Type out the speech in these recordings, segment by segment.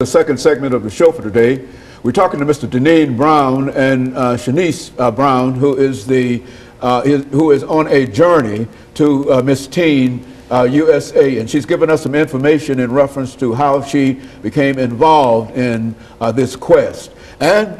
The second segment of the show for today, we're talking to Mr. DBrown and Shanice Brown, who is on a journey to Miss Teen USA, and she's given us some information in reference to how she became involved in this quest. And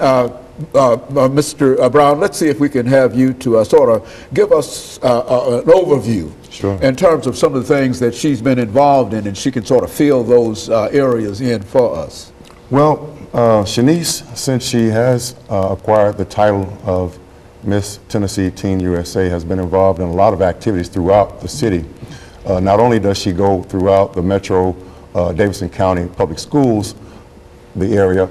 Mr. Brown, let's see if we can have you to sort of give us an overview. Sure. In terms of some of the things that she's been involved in, and she can sort of fill those areas in for us. Well, Shanice, since she has acquired the title of Miss Tennessee Teen USA, has been involved in a lot of activities throughout the city. Not only does she go throughout the Metro Davidson County Public Schools, the area,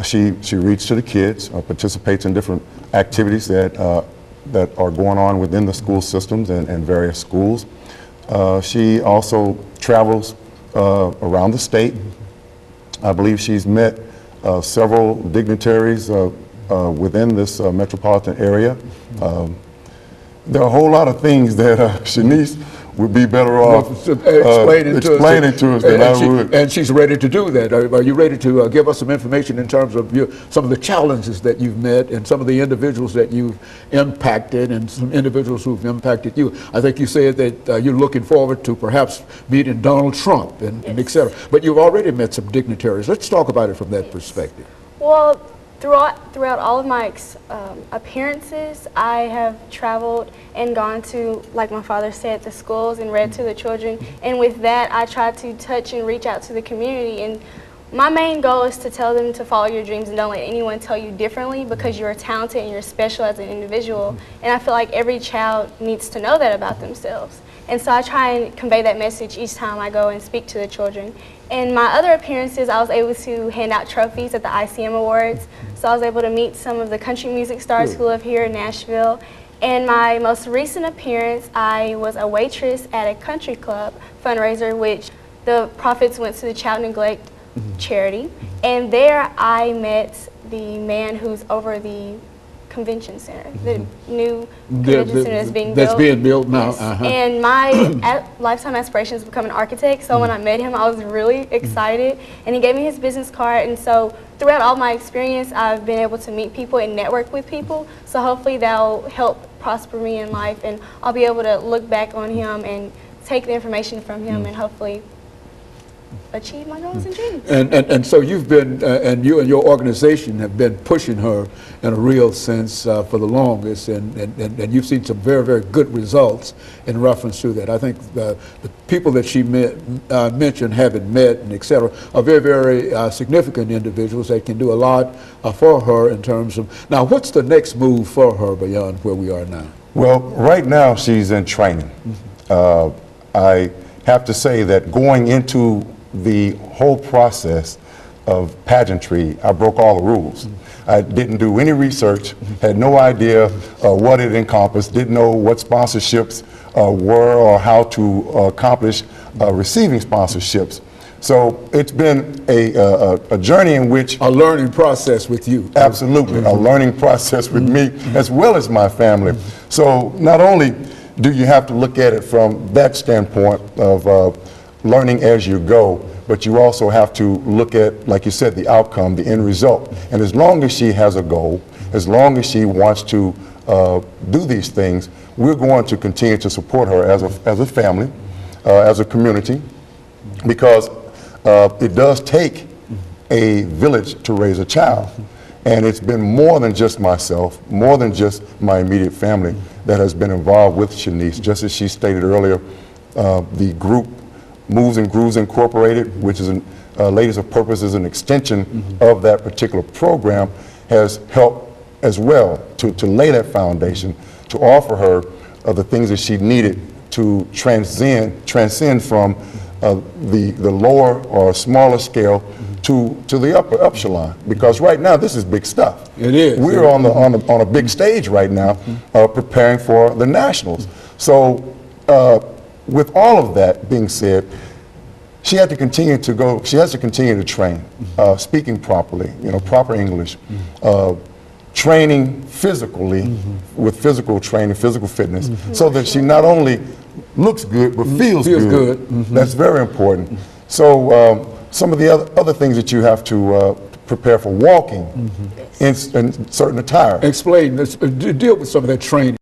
she reads to the kids, participates in different activities that are going on within the school systems and various schools. She also travels around the state. I believe she's met several dignitaries within this metropolitan area. There are a whole lot of things that Shanice would be better off explaining to us than I would. And she's ready to do that. Are you ready to give us some information in terms of some of the challenges that you've met and some of the individuals that you've impacted and some individuals who've impacted you? I think you said that you're looking forward to perhaps meeting Donald Trump and et cetera. But you've already met some dignitaries. Let's talk about it from that perspective. Well, throughout all of my appearances, I have traveled and gone to, like my father said, the schools and read to the children. And with that, I try to touch and reach out to the community. And my main goal is to tell them to follow your dreams and don't let anyone tell you differently, because you're talented and you're special as an individual. And I feel like every child needs to know that about themselves. And so I try and convey that message each time I go and speak to the children. In my other appearances, I was able to hand out trophies at the ICM Awards. So I was able to meet some of the country music stars who live here in Nashville. And my most recent appearance, I was a waitress at a country club fundraiser, which the profits went to the Child Neglect charity. And there I met the man who's over the convention center, the new convention center that's being built. That's being built now. Yes. And my lifetime aspiration is to become an architect. So when I met him, I was really excited, and he gave me his business card. And so throughout all my experience, I've been able to meet people and network with people. So hopefully that'll help prosper me in life, and I'll be able to look back on him and take the information from him and hopefully achieve my goals and dreams. And so you've been, and you and your organization have been pushing her in a real sense for the longest, and you've seen some very, very good results in reference to that. I think the people that she mentioned, having met and et cetera, are very, very significant individuals that can do a lot for her in terms of, now what's the next move for her beyond where we are now? Well, right now she's in training. I have to say that going into the whole process of pageantry, I broke all the rules. I didn't do any research, had no idea what it encompassed, didn't know what sponsorships were or how to accomplish receiving sponsorships. So it's been a journey in which... A learning process with you. Absolutely, a learning process with me as well as my family. So not only do you have to look at it from that standpoint of learning as you go, but you also have to look at, like you said, the outcome, the end result. And as long as she has a goal, as long as she wants to do these things, we're going to continue to support her as a family, as a community, because it does take a village to raise a child. And it's been more than just myself, more than just my immediate family that has been involved with Shanice. Just as she stated earlier, the group Moves and Grooves Incorporated, which is Ladies of Purpose, is an extension of that particular program, has helped as well to lay that foundation, to offer her the things that she needed to transcend from the lower or smaller scale to the upper echelon. Because right now this is big stuff. It is. We're on a big stage right now, preparing for the nationals. So with all of that being said, she had to continue to go. She has to continue to train, speaking properly, proper English, training physically with physical training, physical fitness, so that she not only looks good but feels good. That's very important. So some of the other things that you have to prepare for walking in certain attire. Explain this, deal with some of that training.